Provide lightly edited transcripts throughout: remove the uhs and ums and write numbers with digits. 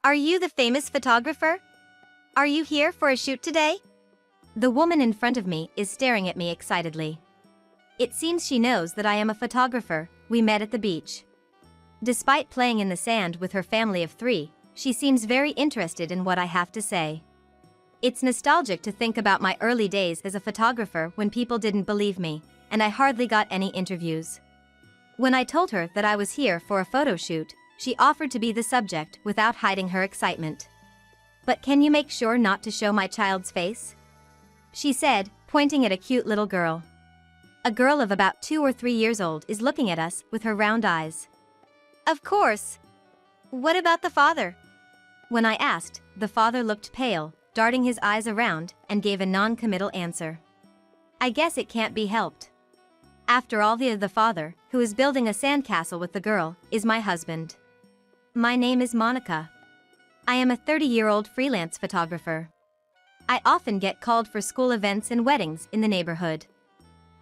Are you the famous photographer? Are you here for a shoot today? The woman in front of me is staring at me excitedly. It seems she knows that I am a photographer. We met at the beach. Despite playing in the sand with her family of 3, she seems very interested in what I have to say. It's nostalgic to think about my early days as a photographer when people didn't believe me, and I hardly got any interviews. When I told her that I was here for a photo shoot, she offered to be the subject without hiding her excitement. "But can you make sure not to show my child's face?" she said, pointing at a cute little girl. A girl of about 2 or 3 years old is looking at us with her round eyes. "Of course. What about the father?" When I asked, the father looked pale, darting his eyes around, and gave a non-committal answer. I guess it can't be helped. After all, the father, who is building a sandcastle with the girl, is my husband. My name is Monica. I am a 30-year-old freelance photographer. I often get called for school events and weddings in the neighborhood.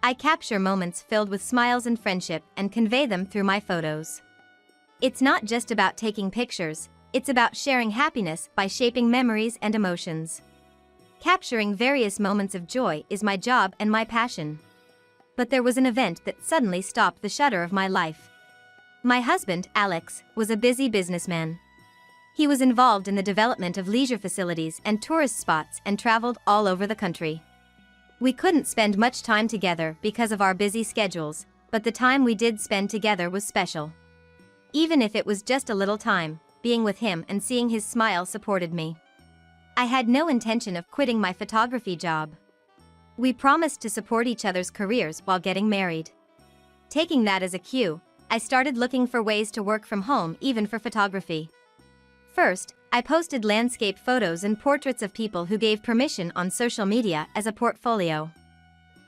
I capture moments filled with smiles and friendship and convey them through my photos. It's not just about taking pictures, it's about sharing happiness by shaping memories and emotions. Capturing various moments of joy is my job and my passion. But there was an event that suddenly stopped the shudder of my life. My husband, Alex, was a busy businessman. He was involved in the development of leisure facilities and tourist spots and traveled all over the country. We couldn't spend much time together because of our busy schedules, but the time we did spend together was special. Even if it was just a little time, being with him and seeing his smile supported me. I had no intention of quitting my photography job. We promised to support each other's careers while getting married. Taking that as a cue, I started looking for ways to work from home even for photography. First, I posted landscape photos and portraits of people who gave permission on social media as a portfolio.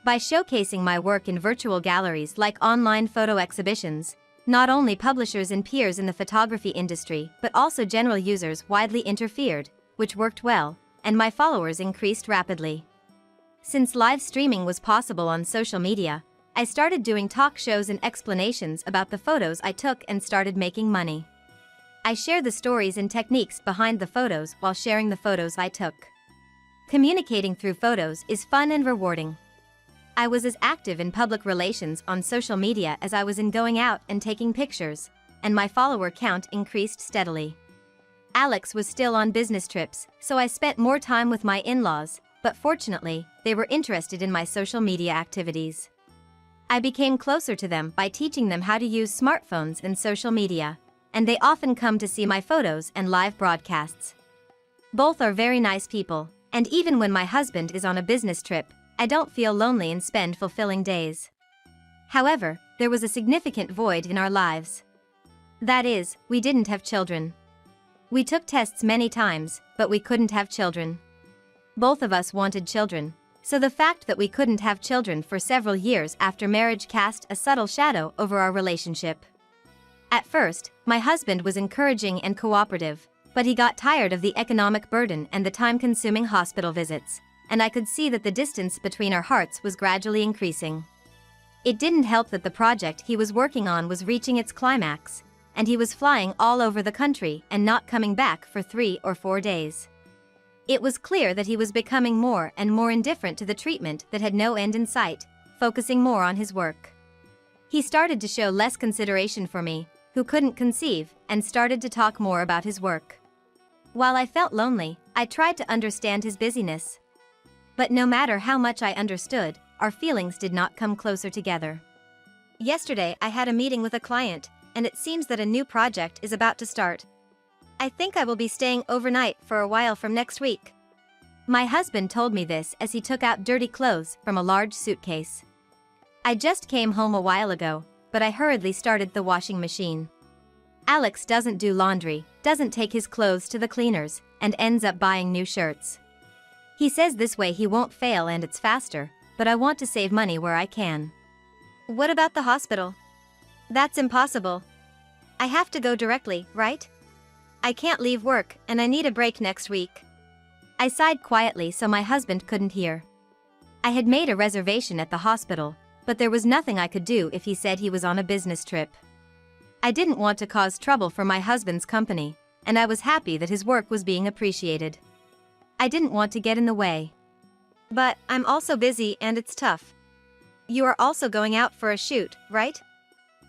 By showcasing my work in virtual galleries like online photo exhibitions, not only publishers and peers in the photography industry but also general users widely interfered, which worked well, and my followers increased rapidly. Since live streaming was possible on social media, I started doing talk shows and explanations about the photos I took and started making money. I share the stories and techniques behind the photos while sharing the photos I took. Communicating through photos is fun and rewarding. I was as active in public relations on social media as I was in going out and taking pictures, and my follower count increased steadily. Alex was still on business trips, so I spent more time with my in-laws, but fortunately, they were interested in my social media activities. I became closer to them by teaching them how to use smartphones and social media, and they often come to see my photos and live broadcasts. Both are very nice people, and even when my husband is on a business trip, I don't feel lonely and spend fulfilling days. However, there was a significant void in our lives. That is, we didn't have children. We took tests many times, but we couldn't have children. Both of us wanted children, so the fact that we couldn't have children for several years after marriage cast a subtle shadow over our relationship. At first, my husband was encouraging and cooperative, but he got tired of the economic burden and the time-consuming hospital visits, and I could see that the distance between our hearts was gradually increasing. It didn't help that the project he was working on was reaching its climax, and he was flying all over the country and not coming back for 3 or 4 days. It was clear that he was becoming more and more indifferent to the treatment that had no end in sight, focusing more on his work. He started to show less consideration for me, who couldn't conceive, and started to talk more about his work. While I felt lonely, I tried to understand his busyness. But no matter how much I understood, our feelings did not come closer together. Yesterday I had a meeting with a client, and it seems that a new project is about to start. I think I will be staying overnight for a while from next week. My husband told me this as he took out dirty clothes from a large suitcase. I just came home a while ago, but I hurriedly started the washing machine. Alex doesn't do laundry, doesn't take his clothes to the cleaners, and ends up buying new shirts. He says this way he won't fail and it's faster, but I want to save money where I can. What about the hospital? That's impossible. I have to go directly, right? I can't leave work, and I need a break next week. I sighed quietly so my husband couldn't hear. I had made a reservation at the hospital, but there was nothing I could do if he said he was on a business trip. I didn't want to cause trouble for my husband's company, and I was happy that his work was being appreciated. I didn't want to get in the way. But I'm also busy and it's tough. You are also going out for a shoot, right?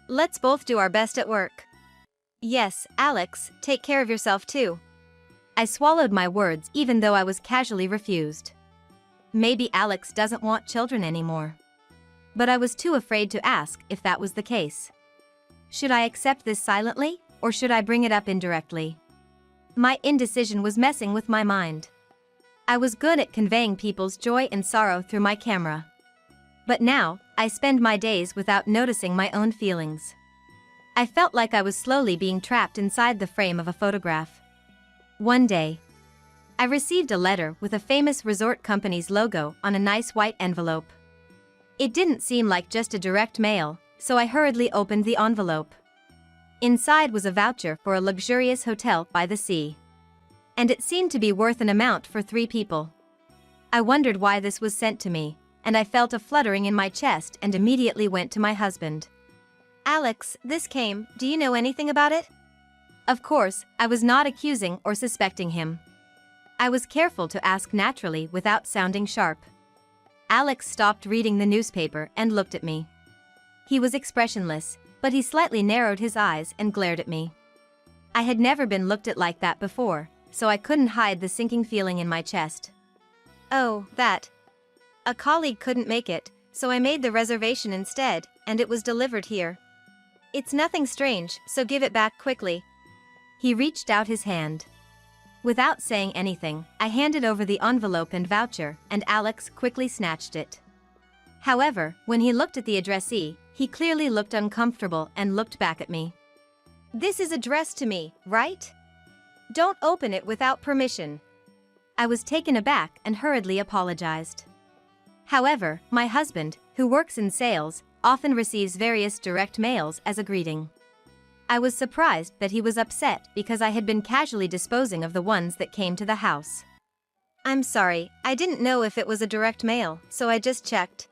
Let's both do our best at work. Yes, Alex, take care of yourself too. I swallowed my words even though I was casually refused. Maybe Alex doesn't want children anymore. But I was too afraid to ask if that was the case. Should I accept this silently, or should I bring it up indirectly? My indecision was messing with my mind. I was good at conveying people's joy and sorrow through my camera. But now, I spend my days without noticing my own feelings. I felt like I was slowly being trapped inside the frame of a photograph. One day, I received a letter with a famous resort company's logo on a nice white envelope. It didn't seem like just a direct mail, so I hurriedly opened the envelope. Inside was a voucher for a luxurious hotel by the sea. And it seemed to be worth an amount for 3 people. I wondered why this was sent to me, and I felt a fluttering in my chest and immediately went to my husband. Alex, this came, do you know anything about it? Of course, I was not accusing or suspecting him. I was careful to ask naturally without sounding sharp. Alex stopped reading the newspaper and looked at me. He was expressionless, but he slightly narrowed his eyes and glared at me. I had never been looked at like that before, so I couldn't hide the sinking feeling in my chest. Oh, that. A colleague couldn't make it, so I made the reservation instead, and it was delivered here. It's nothing strange, so give it back quickly. He reached out his hand. Without saying anything, I handed over the envelope and voucher, and Alex quickly snatched it. However, when he looked at the addressee, he clearly looked uncomfortable and looked back at me. This is addressed to me, right? Don't open it without permission. I was taken aback and hurriedly apologized. However, my husband, who works in sales, often receives various direct mails as a greeting. I was surprised that he was upset because I had been casually disposing of the ones that came to the house. I'm sorry, I didn't know if it was a direct mail, so I just checked.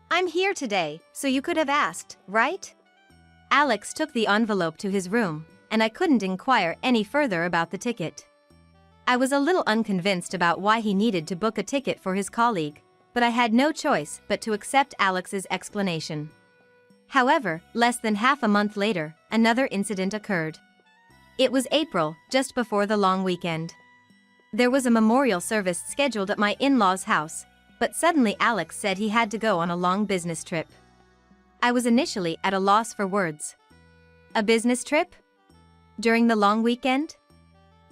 I'm here today, so you could have asked, right? Alex took the envelope to his room, and I couldn't inquire any further about the ticket. I was a little unconvinced about why he needed to book a ticket for his colleague, but I had no choice but to accept Alex's explanation. However, less than half a month later, another incident occurred. It was April, just before the long weekend. There was a memorial service scheduled at my in-laws' house, but suddenly Alex said he had to go on a long business trip. I was initially at a loss for words. A business trip? During the long weekend?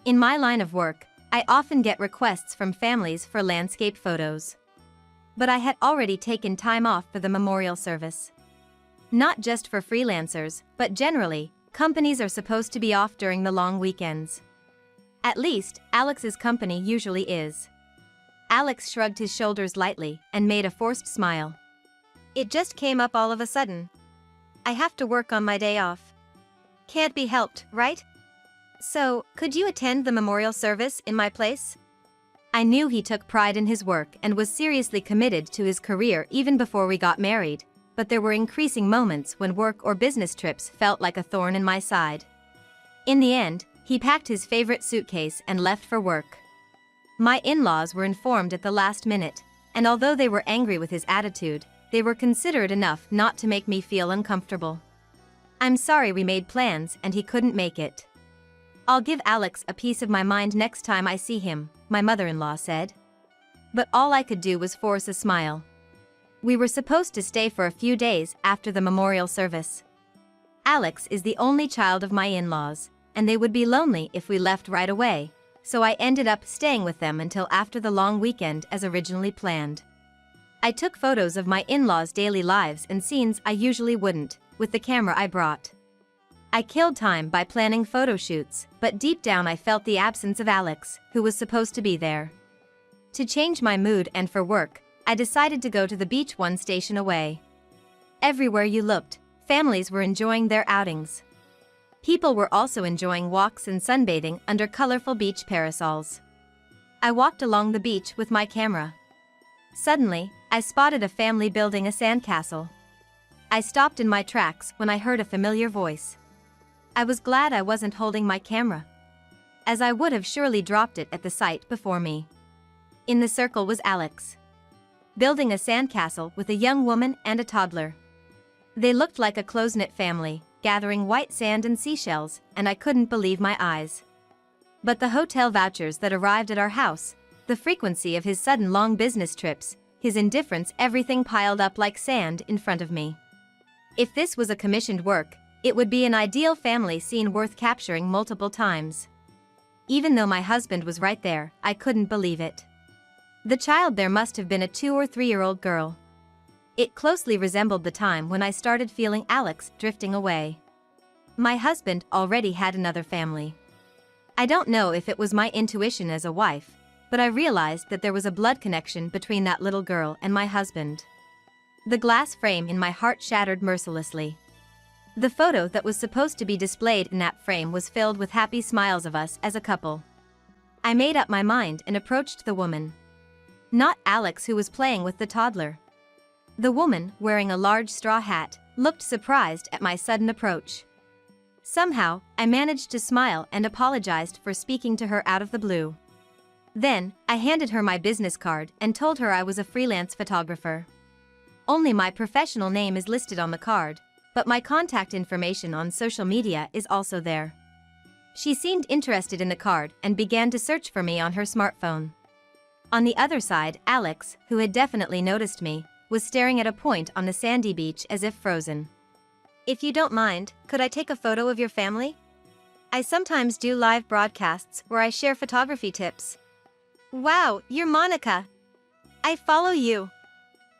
In my line of work, I often get requests from families for landscape photos. But I had already taken time off for the memorial service. Not just for freelancers, but generally, companies are supposed to be off during the long weekends. At least, Alex's company usually is. Alex shrugged his shoulders lightly and made a forced smile. It just came up all of a sudden. I have to work on my day off. Can't be helped, right? So, could you attend the memorial service in my place? I knew he took pride in his work and was seriously committed to his career even before we got married, but there were increasing moments when work or business trips felt like a thorn in my side. In the end, he packed his favorite suitcase and left for work. My in-laws were informed at the last minute, and although they were angry with his attitude, they were considerate enough not to make me feel uncomfortable. I'm sorry we made plans and he couldn't make it. I'll give Alex a piece of my mind next time I see him, my mother-in-law said. But all I could do was force a smile. We were supposed to stay for a few days after the memorial service. Alex is the only child of my in-laws, and they would be lonely if we left right away, so I ended up staying with them until after the long weekend as originally planned. I took photos of my in-laws' daily lives and scenes I usually wouldn't, with the camera I brought. I killed time by planning photo shoots, but deep down I felt the absence of Alex, who was supposed to be there. To change my mood and for work, I decided to go to the beach one station away. Everywhere you looked, families were enjoying their outings. People were also enjoying walks and sunbathing under colorful beach parasols. I walked along the beach with my camera. Suddenly, I spotted a family building a sandcastle. I stopped in my tracks when I heard a familiar voice. I was glad I wasn't holding my camera. as I would have surely dropped it at the sight before me. In the circle was Alex, building a sandcastle with a young woman and a toddler. They looked like a close-knit family, gathering white sand and seashells, and I couldn't believe my eyes. But the hotel vouchers that arrived at our house, the frequency of his sudden long business trips, his indifference, everything piled up like sand in front of me. If this was a commissioned work, it would be an ideal family scene worth capturing multiple times. Even though my husband was right there, I couldn't believe it. The child there must have been a 2 or 3-year-old girl. It closely resembled the time when I started feeling Alex drifting away. My husband already had another family. I don't know if it was my intuition as a wife, but I realized that there was a blood connection between that little girl and my husband. The glass frame in my heart shattered mercilessly. The photo that was supposed to be displayed in that frame was filled with happy smiles of us as a couple. I made up my mind and approached the woman. Not Alex, who was playing with the toddler. The woman, wearing a large straw hat, looked surprised at my sudden approach. Somehow, I managed to smile and apologized for speaking to her out of the blue. Then, I handed her my business card and told her I was a freelance photographer. Only my professional name is listed on the card, but my contact information on social media is also there. She seemed interested in the card and began to search for me on her smartphone. On the other side, Alex, who had definitely noticed me, was staring at a point on the sandy beach as if frozen. "If you don't mind, could I take a photo of your family? I sometimes do live broadcasts where I share photography tips." "Wow, you're Monica. I follow you.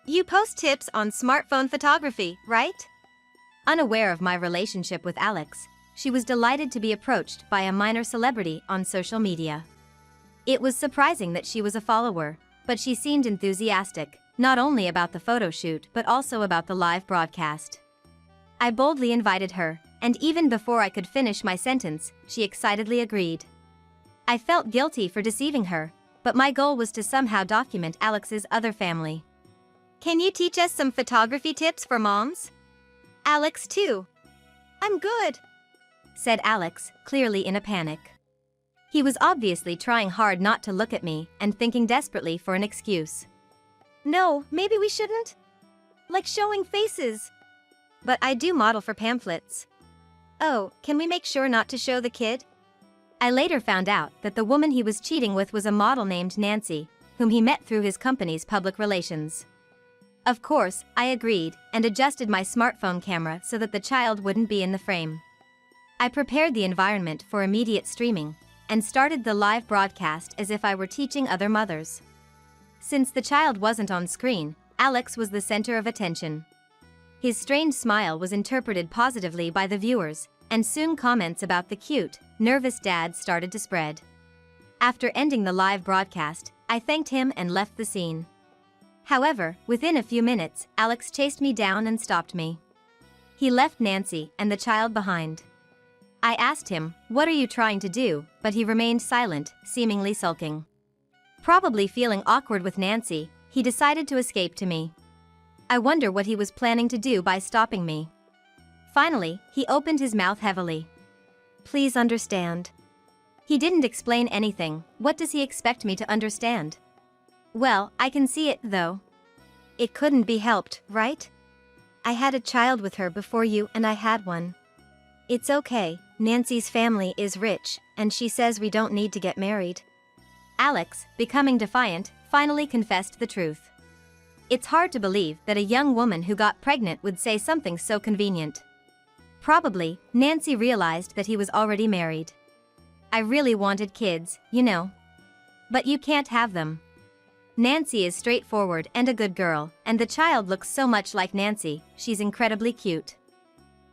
You post tips on smartphone photography, right?" Unaware of my relationship with Alex, she was delighted to be approached by a minor celebrity on social media. It was surprising that she was a follower, but she seemed enthusiastic, not only about the photo shoot but also about the live broadcast. I boldly invited her, and even before I could finish my sentence, she excitedly agreed. I felt guilty for deceiving her, but my goal was to somehow document Alex's other family. "Can you teach us some photography tips for moms?" "Alex too." "I'm good," said Alex, clearly in a panic. He was obviously trying hard not to look at me and thinking desperately for an excuse. "No, maybe we shouldn't. Like showing faces." "But I do model for pamphlets." "Oh, can we make sure not to show the kid?" I later found out that the woman he was cheating with was a model named Nancy, whom he met through his company's public relations. Of course, I agreed and adjusted my smartphone camera so that the child wouldn't be in the frame. I prepared the environment for immediate streaming and started the live broadcast as if I were teaching other mothers. Since the child wasn't on screen, Alex was the center of attention. His strange smile was interpreted positively by the viewers, and soon comments about the cute, nervous dad started to spread. After ending the live broadcast, I thanked him and left the scene. However, within a few minutes, Alex chased me down and stopped me. He left Nancy and the child behind. I asked him, "What are you trying to do?" but he remained silent, seemingly sulking. Probably feeling awkward with Nancy, he decided to escape to me. I wonder what he was planning to do by stopping me. Finally, he opened his mouth heavily. "Please understand." He didn't explain anything. What does he expect me to understand? "Well, I can see it, though. It couldn't be helped, right? I had a child with her before you and I had one. It's okay, Nancy's family is rich, and she says we don't need to get married." Alex, becoming defiant, finally confessed the truth. It's hard to believe that a young woman who got pregnant would say something so convenient. Probably, Nancy realized that he was already married. "I really wanted kids, you know. But you can't have them. Nancy is straightforward and a good girl, and the child looks so much like Nancy, she's incredibly cute.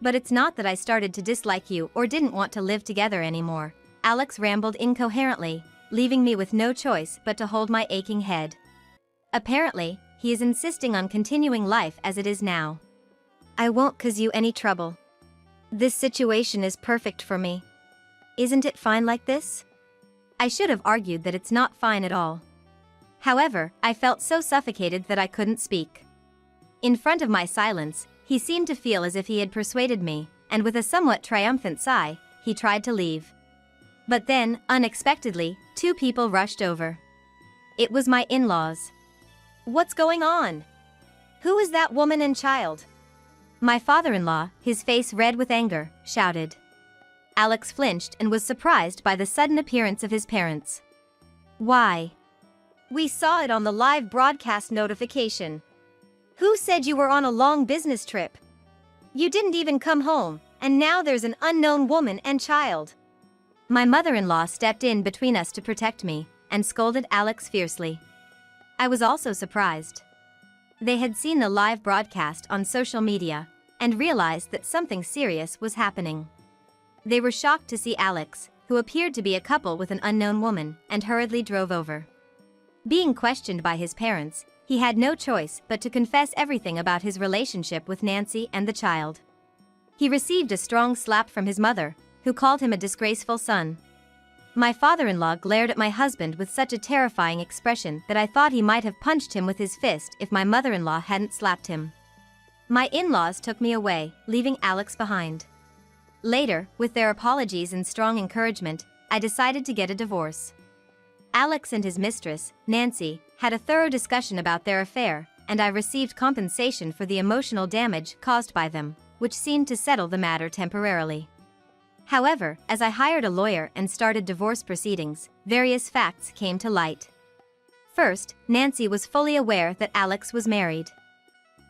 But it's not that I started to dislike you or didn't want to live together anymore." Alex rambled incoherently, leaving me with no choice but to hold my aching head. Apparently, he is insisting on continuing life as it is now. "I won't cause you any trouble. This situation is perfect for me. Isn't it fine like this?" I should have argued that it's not fine at all. However, I felt so suffocated that I couldn't speak. In front of my silence, he seemed to feel as if he had persuaded me, and with a somewhat triumphant sigh, he tried to leave. But then, unexpectedly, two people rushed over. It was my in-laws. "What's going on? Who is that woman and child?" My father-in-law, his face red with anger, shouted. Alex flinched and was surprised by the sudden appearance of his parents. "Why? We saw it on the live broadcast notification. Who said you were on a long business trip? You didn't even come home, and now there's an unknown woman and child." My mother-in-law stepped in between us to protect me and scolded Alex fiercely. I was also surprised. They had seen the live broadcast on social media and realized that something serious was happening. They were shocked to see Alex, who appeared to be a couple with an unknown woman, and hurriedly drove over. Being questioned by his parents, he had no choice but to confess everything about his relationship with Nancy and the child. He received a strong slap from his mother, who called him a disgraceful son. My father-in-law glared at my husband with such a terrifying expression that I thought he might have punched him with his fist if my mother-in-law hadn't slapped him. My in-laws took me away, leaving Alex behind. Later, with their apologies and strong encouragement, I decided to get a divorce. Alex and his mistress, Nancy, had a thorough discussion about their affair, and I received compensation for the emotional damage caused by them, which seemed to settle the matter temporarily. However, as I hired a lawyer and started divorce proceedings, various facts came to light. First, Nancy was fully aware that Alex was married.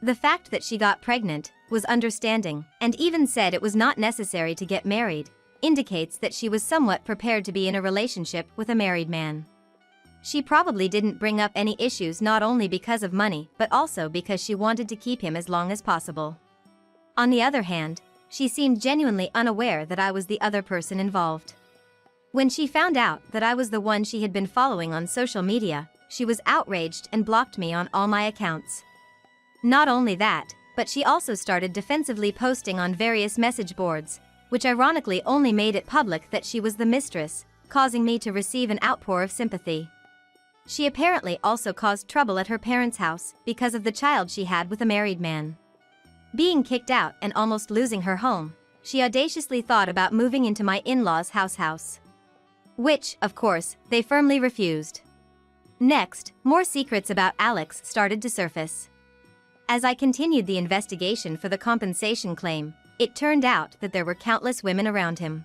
The fact that she got pregnant was understanding, and even said it was not necessary to get married, indicates that she was somewhat prepared to be in a relationship with a married man. She probably didn't bring up any issues not only because of money but also because she wanted to keep him as long as possible. On the other hand, she seemed genuinely unaware that I was the other person involved. When she found out that I was the one she had been following on social media, she was outraged and blocked me on all my accounts. Not only that, but she also started defensively posting on various message boards, which ironically only made it public that she was the mistress, causing me to receive an outpour of sympathy. She apparently also caused trouble at her parents' house because of the child she had with a married man. Being kicked out and almost losing her home, she audaciously thought about moving into my in-laws' house. Which, of course, they firmly refused. Next, more secrets about Alex started to surface. As I continued the investigation for the compensation claim, it turned out that there were countless women around him.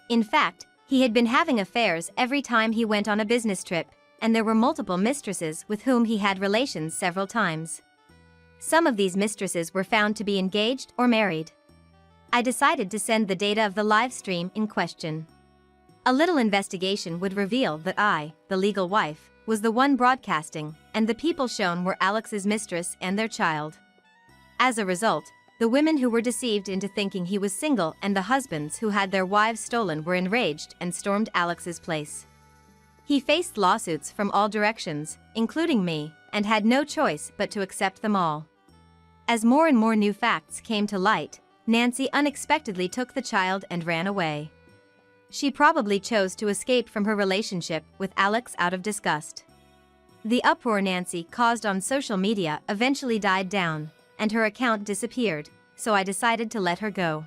In fact, he had been having affairs every time he went on a business trip, and there were multiple mistresses with whom he had relations several times. Some of these mistresses were found to be engaged or married. I decided to send the data of the live stream in question. A little investigation would reveal that I, the legal wife, was the one broadcasting, and the people shown were Alex's mistress and their child. As a result, the women who were deceived into thinking he was single and the husbands who had their wives stolen were enraged and stormed Alex's place. He faced lawsuits from all directions, including me, and had no choice but to accept them all. As more and more new facts came to light, Nancy unexpectedly took the child and ran away. She probably chose to escape from her relationship with Alex out of disgust. The uproar Nancy caused on social media eventually died down, and her account disappeared, so I decided to let her go.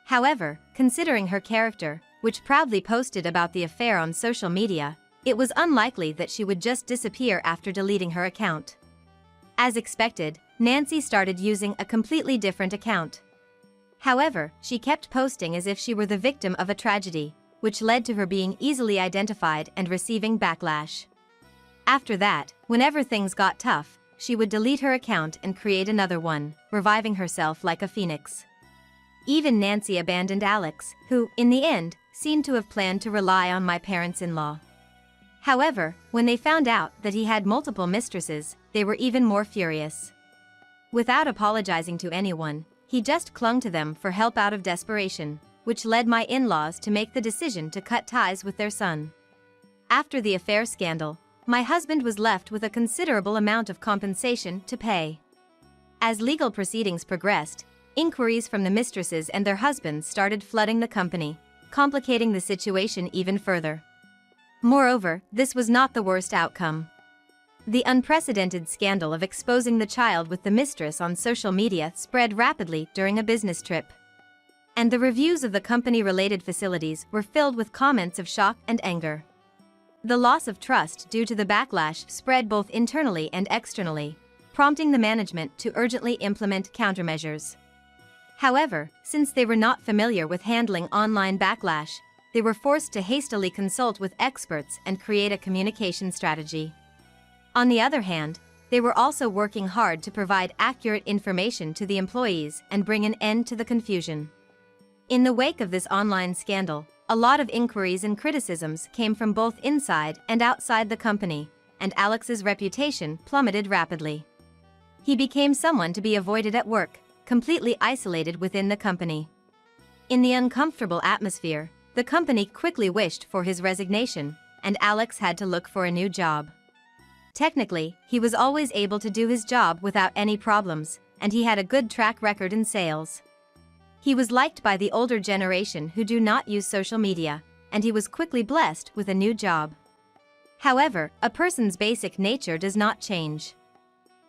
However, considering her character, which proudly posted about the affair on social media, it was unlikely that she would just disappear after deleting her account. As expected, Nancy started using a completely different account. However, she kept posting as if she were the victim of a tragedy, which led to her being easily identified and receiving backlash. After that, whenever things got tough, she would delete her account and create another one, reviving herself like a phoenix. Even Nancy abandoned Alex, who, in the end, seemed to have planned to rely on my parents-in-law. However, when they found out that he had multiple mistresses, they were even more furious. Without apologizing to anyone, he just clung to them for help out of desperation, which led my in-laws to make the decision to cut ties with their son. After the affair scandal, my husband was left with a considerable amount of compensation to pay. As legal proceedings progressed, inquiries from the mistresses and their husbands started flooding the company, complicating the situation even further. Moreover, this was not the worst outcome. The unprecedented scandal of exposing the child with the mistress on social media spread rapidly during a business trip. and the reviews of the company-related facilities were filled with comments of shock and anger. The loss of trust due to the backlash spread both internally and externally, prompting the management to urgently implement countermeasures. However, since they were not familiar with handling online backlash, they were forced to hastily consult with experts and create a communication strategy. On the other hand, they were also working hard to provide accurate information to the employees and bring an end to the confusion. In the wake of this online scandal, a lot of inquiries and criticisms came from both inside and outside the company, and Alex's reputation plummeted rapidly. He became someone to be avoided at work, completely isolated within the company. In the uncomfortable atmosphere, the company quickly wished for his resignation, and Alex had to look for a new job. Technically, he was always able to do his job without any problems, and he had a good track record in sales. He was liked by the older generation who do not use social media, and he was quickly blessed with a new job. However, a person's basic nature does not change.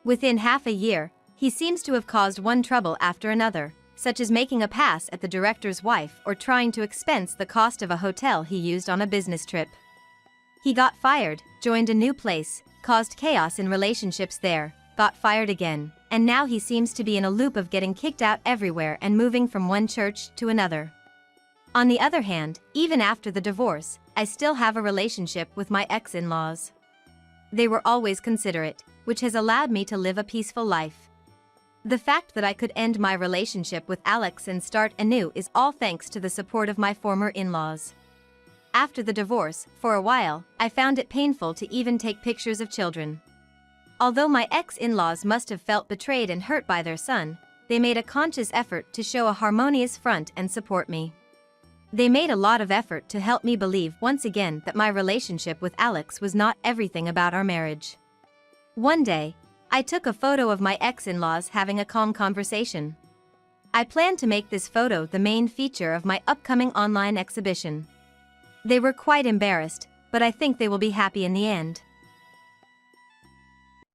Within half a year, he seems to have caused one trouble after another, such as making a pass at the director's wife or trying to expense the cost of a hotel he used on a business trip. He got fired, joined a new place, caused chaos in relationships there, got fired again, and now he seems to be in a loop of getting kicked out everywhere and moving from one church to another. On the other hand, even after the divorce, I still have a relationship with my ex-in-laws. They were always considerate, which has allowed me to live a peaceful life. The fact that I could end my relationship with Alex and start anew is all thanks to the support of my former in-laws. After the divorce, for a while, I found it painful to even take pictures of children. Although my ex-in-laws must have felt betrayed and hurt by their son, they made a conscious effort to show a harmonious front and support me. They made a lot of effort to help me believe once again that my relationship with Alex was not everything about our marriage. One day, I took a photo of my ex-in-laws having a calm conversation. I plan to make this photo the main feature of my upcoming online exhibition. They were quite embarrassed, but I think they will be happy in the end.